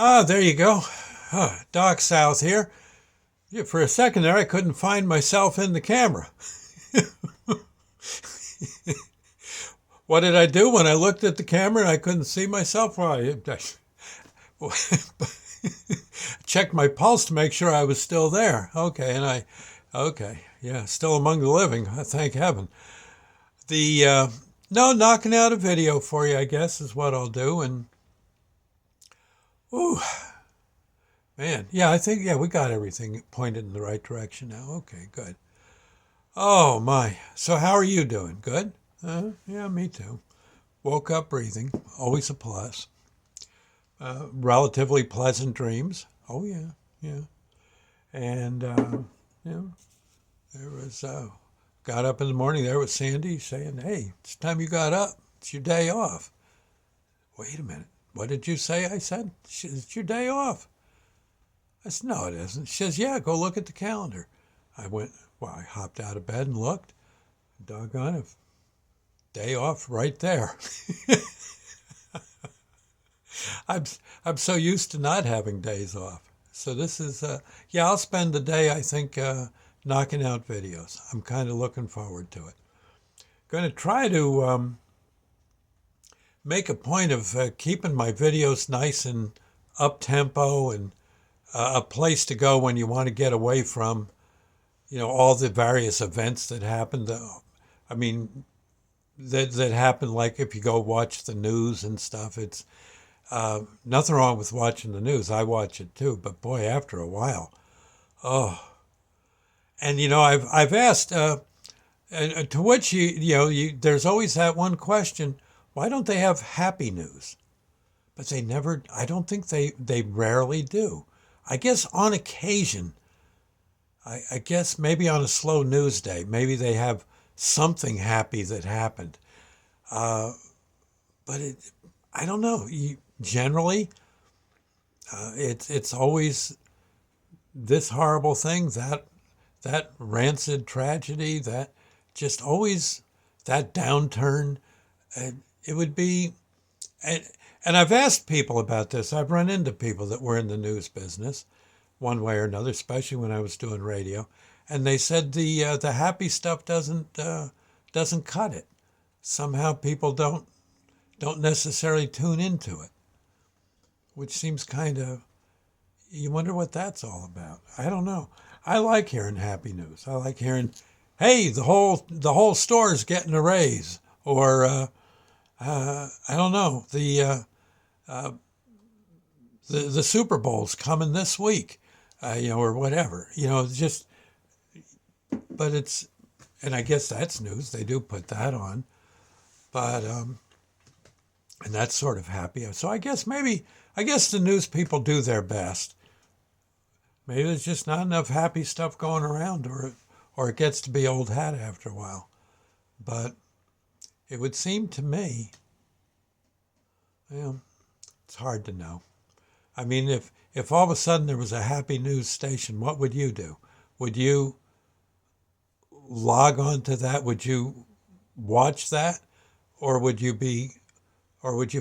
Ah, there you go. Doc South here. Yeah, for a second there, I couldn't find myself in the camera. What did I do when I looked at the camera and I couldn't see myself? Well, I checked my pulse to make sure I was still there. Okay, yeah, still among the living. Thank heaven. The no, knocking out a video for you, I guess, is what I'll do. And ooh, man, yeah, I think we got everything pointed in the right direction now. Okay, good. Oh my. So how are you doing? Good? Yeah, me too. Woke up breathing. Always a plus. Relatively pleasant dreams. Oh yeah, yeah. And yeah, there was got up in the morning. There was Sandy saying, "Hey, it's time you got up. It's your day off." Wait a minute. What did you say? I said, "It's your day off." I said, "No, it isn't." She says, "Yeah, go look at the calendar." I went. Well, I hopped out of bed and looked. Doggone it, day off right there. I'm I'm so used to not having days off. So this is yeah, I'll spend the day I think knocking out videos. I'm kind of looking forward to it. Going to try to make a point of keeping my videos nice and up tempo and a place to go when you want to get away from all the various events that happened. I mean that happen, like if you go watch the news and stuff. It's nothing wrong with watching the news. I watch it too, but boy, after a while, oh, and I've asked, to which there's always that one question: why don't they have happy news? But they never. I don't think they rarely do. I guess on occasion, I guess maybe on a slow news day, maybe they have something happy that happened. Uh, but I don't know. Generally, it's always this horrible thing, that rancid tragedy, that just always that downturn. It would be, and, and I've asked people about this. I've run into people that were in the news business, one way or another, especially when I was doing radio, and they said the happy stuff doesn't cut it. Somehow people don't necessarily tune into it, which seems kind of, you wonder what that's all about. I don't know. I like hearing happy news. I like hearing, hey, the whole store's getting a raise, or I don't know, the Super Bowl's coming this week, or whatever. Just, but it's, and I guess that's news. They do put that on, but and that's sort of happy. So I guess the news people do their best. Maybe there's just not enough happy stuff going around, or it gets to be old hat after a while. But it would seem to me, well, it's hard to know. I mean, if all of a sudden there was a happy news station, what would you do? Would you log on to that? Would you watch that, or would you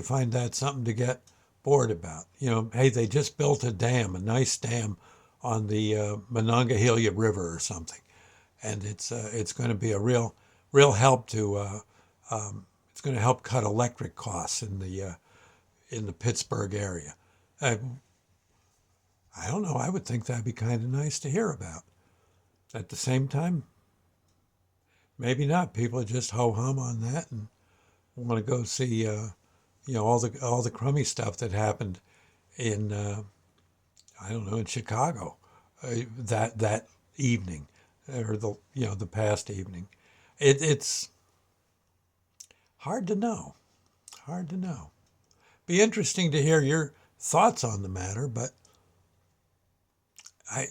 find that something to get bored about? Hey, they just built a nice dam on the Monongahela River or something, and it's going to be a real help to it's going to help cut electric costs in the Pittsburgh area. I, I don't know. I would think that'd be kind of nice to hear about. At the same time, maybe not. People are just ho hum on that and want to go see all the crummy stuff that happened in I don't know, in Chicago that evening, or the past evening. It's hard to know. Hard to know. Be interesting to hear your thoughts on the matter, but I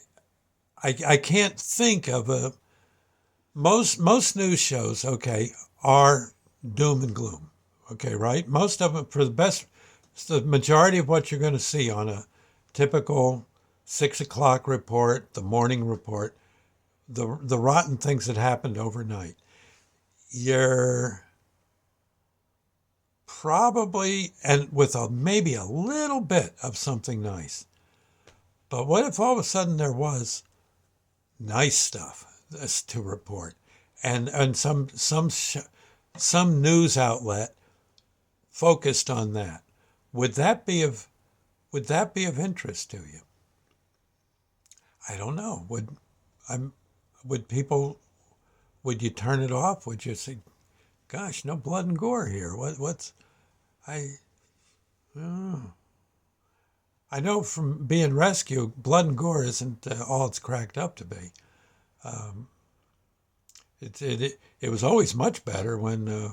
I can't think of most news shows. Okay, are doom and gloom. Okay, right? Most of them, for the best, the majority of what you're going to see on a typical 6 o'clock report, the morning report, the rotten things that happened overnight. You're probably, and with maybe a little bit of something nice. But what if all of a sudden there was nice stuff to report, and some news outlet focused on that? Would that be of interest to you? I don't know. Would people would you turn it off? Would you say, "Gosh, no blood and gore here"? What's I? Oh. I know from being rescued, blood and gore isn't all it's cracked up to be. Um, it was always much better when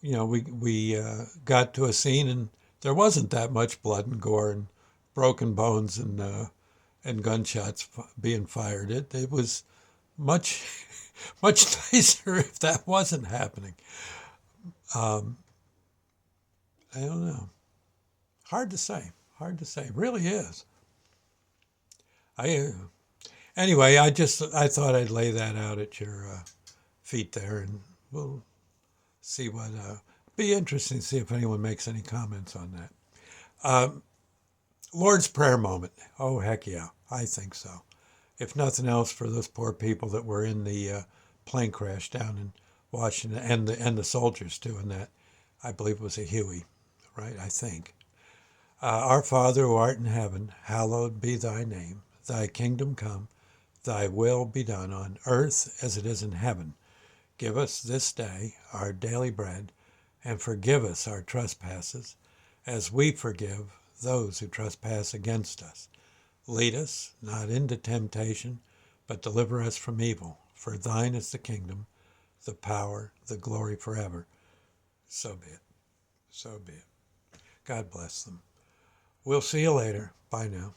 we got to a scene and there wasn't that much blood and gore and broken bones and gunshots being fired. It was much much nicer if that wasn't happening. Um, I don't know. Hard to say. Hard to say. It really is. I Anyway. I thought I'd lay that out at your feet there, and we'll see what. Be interesting to see if anyone makes any comments on that. Um, Lord's Prayer moment. Oh heck yeah, I think so. If nothing else, for those poor people that were in the plane crash down in Washington, and the soldiers too, in that I believe it was a Huey, right? I think. Our Father who art in heaven, hallowed be thy name. Thy kingdom come, thy will be done on earth as it is in heaven. Give us this day our daily bread, and forgive us our trespasses, as we forgive those who trespass against us. Lead us not into temptation, but deliver us from evil. For thine is the kingdom, the power, the glory forever. So be it. So be it. God bless them. We'll see you later. Bye now.